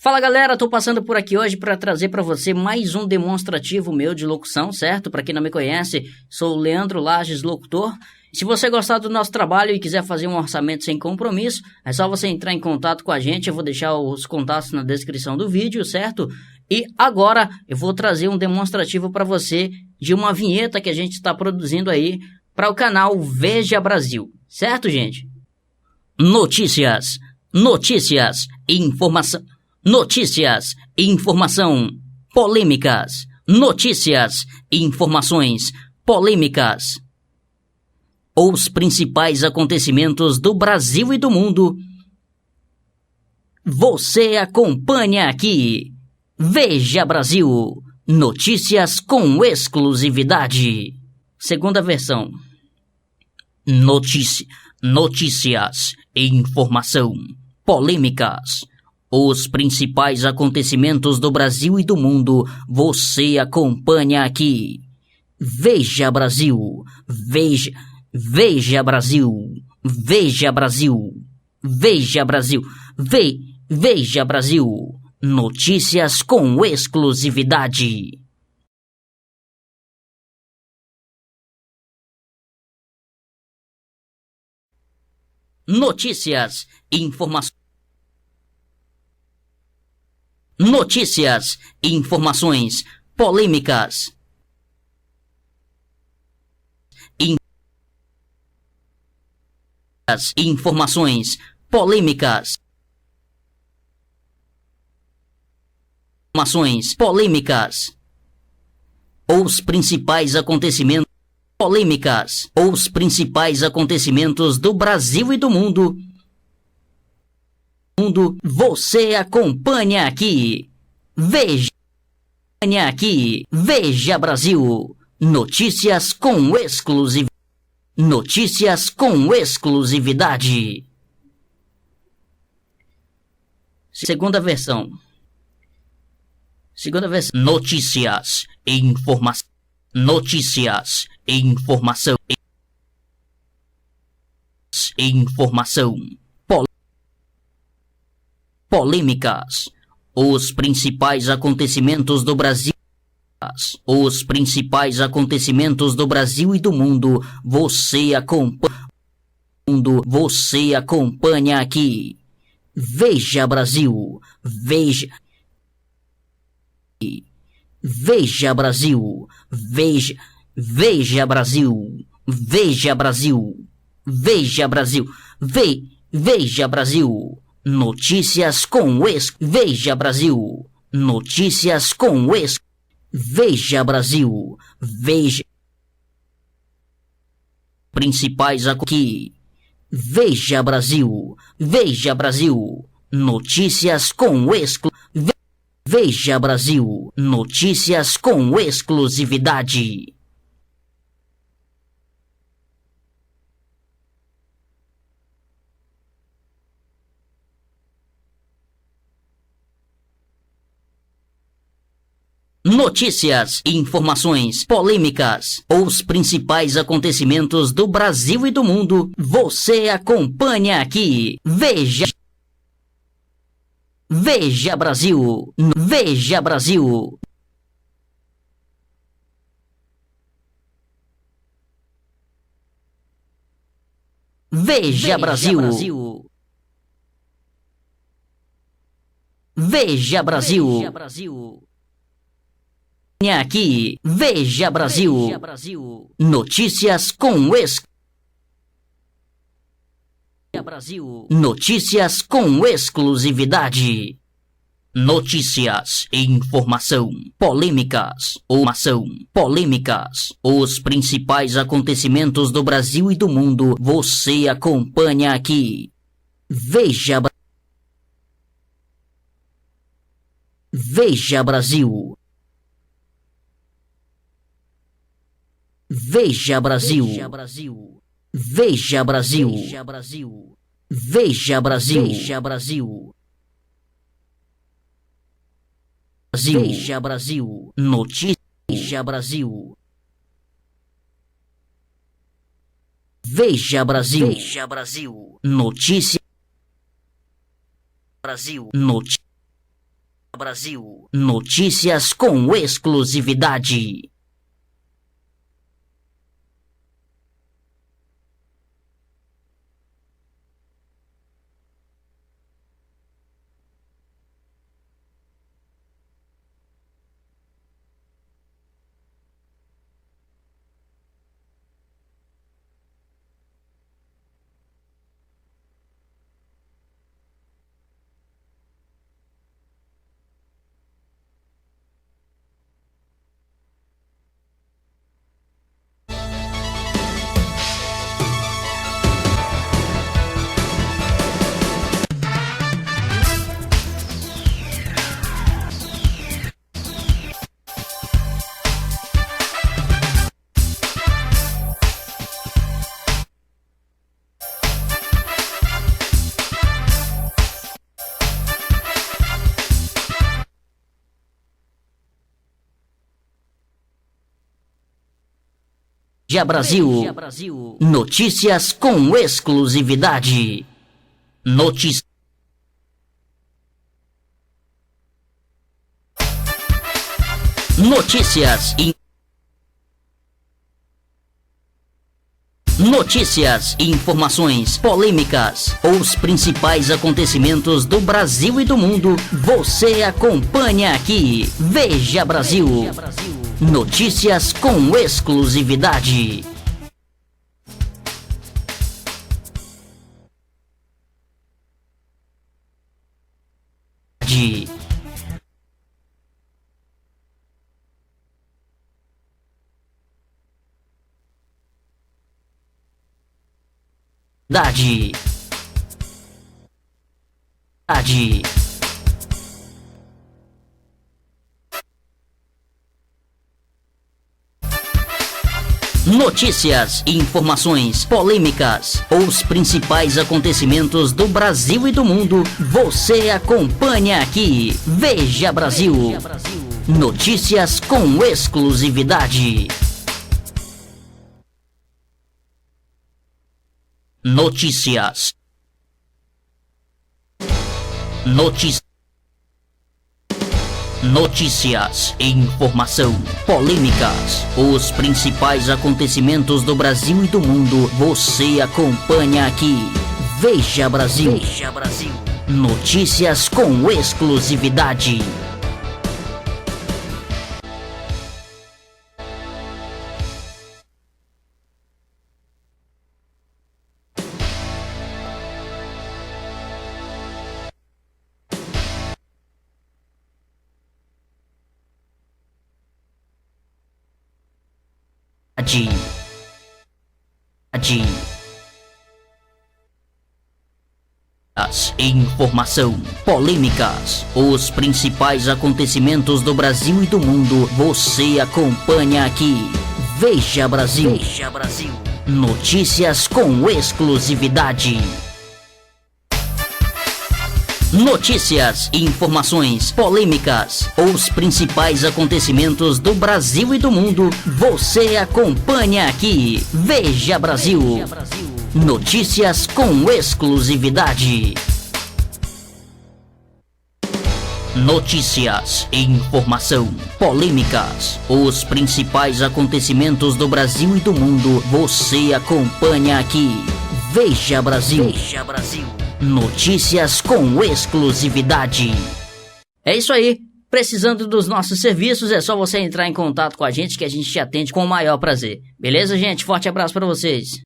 Fala galera, tô passando por aqui hoje para trazer para você mais um demonstrativo meu de locução, certo? Para quem não me conhece, sou o Leandro Lages, locutor. Se você gostar do nosso trabalho e quiser fazer um orçamento sem compromisso, é só você entrar em contato com a gente, eu vou deixar os contatos na descrição do vídeo, certo? E agora eu vou trazer um demonstrativo para você de uma vinheta que a gente está produzindo aí para o canal Veja Brasil, certo, gente? Notícias, informação. Notícias, informação, polêmicas. Notícias, informações, polêmicas. Os principais acontecimentos do Brasil e do mundo. Você acompanha aqui. Veja Brasil. Notícias com exclusividade. Segunda versão. Notícias, informação, polêmicas. Os principais acontecimentos do Brasil e do mundo, você acompanha aqui. Veja Brasil, veja Brasil, veja Brasil, veja Brasil, veja Brasil. Notícias com exclusividade. Notícias, informações. Notícias, informações, polêmicas. Informações, polêmicas. Informações, polêmicas. Os principais acontecimentos. Polêmicas. Os principais acontecimentos do Brasil e do mundo. Você acompanha aqui. Veja aqui. Veja Brasil. Notícias com exclusividade. Notícias com exclusividade. Segunda versão. Notícias, informação. Notícias, informação. Informação. Polêmicas. Os principais acontecimentos do Brasil. Os principais acontecimentos do Brasil e do mundo. Você acompanha aqui. Veja Brasil. Veja Brasil. Veja Brasil. Veja Brasil. Veja Brasil. Veja Brasil. Notícias com Veja Brasil. Notícias com Veja Brasil. Veja. Principais aqui. Veja Brasil. Veja Brasil. Notícias com Veja Brasil. Notícias com exclusividade. Notícias, informações, polêmicas. Os principais acontecimentos do Brasil e do mundo. Você acompanha aqui. Veja Brasil. Veja Brasil. Veja Brasil. Veja Brasil. Aqui, Veja Brasil. Notícias com Notícias com exclusividade. Notícias, informação, polêmicas, polêmicas. Os principais acontecimentos do Brasil e do mundo, você acompanha aqui. Veja Brasil. Veja Brasil. Veja Brasil. Veja Brasil. Veja Brasil. Veja Brasil. Notícia Brasil. Veja Brasil. Veja Brasil. Notícia Brasil. Notícia Brasil. Notícias com exclusividade. Brasil. Notícias com exclusividade. Notícias. Notícias, informações, polêmicas, os principais acontecimentos do Brasil e do mundo, você acompanha aqui. Veja Brasil. Notícias com exclusividade. Notícias, informações, polêmicas, os principais acontecimentos do Brasil e do mundo, você acompanha aqui. Veja Brasil. Notícias com exclusividade. Notícias, informação, polêmicas, os principais acontecimentos do Brasil e do mundo, você acompanha aqui. Veja Brasil. Notícias com exclusividade. Informação, polêmicas, os principais acontecimentos do Brasil e do mundo, você acompanha aqui. Veja Brasil. Notícias com exclusividade. Notícias, informações, polêmicas, os principais acontecimentos do Brasil e do mundo, você acompanha aqui. Veja Brasil. Notícias com exclusividade. Notícias, informação, polêmicas, os principais acontecimentos do Brasil e do mundo, você acompanha aqui. Veja Brasil. Notícias com exclusividade. É isso aí. Precisando dos nossos serviços, é só você entrar em contato com a gente que a gente te atende com o maior prazer. Beleza, gente? Forte abraço para vocês.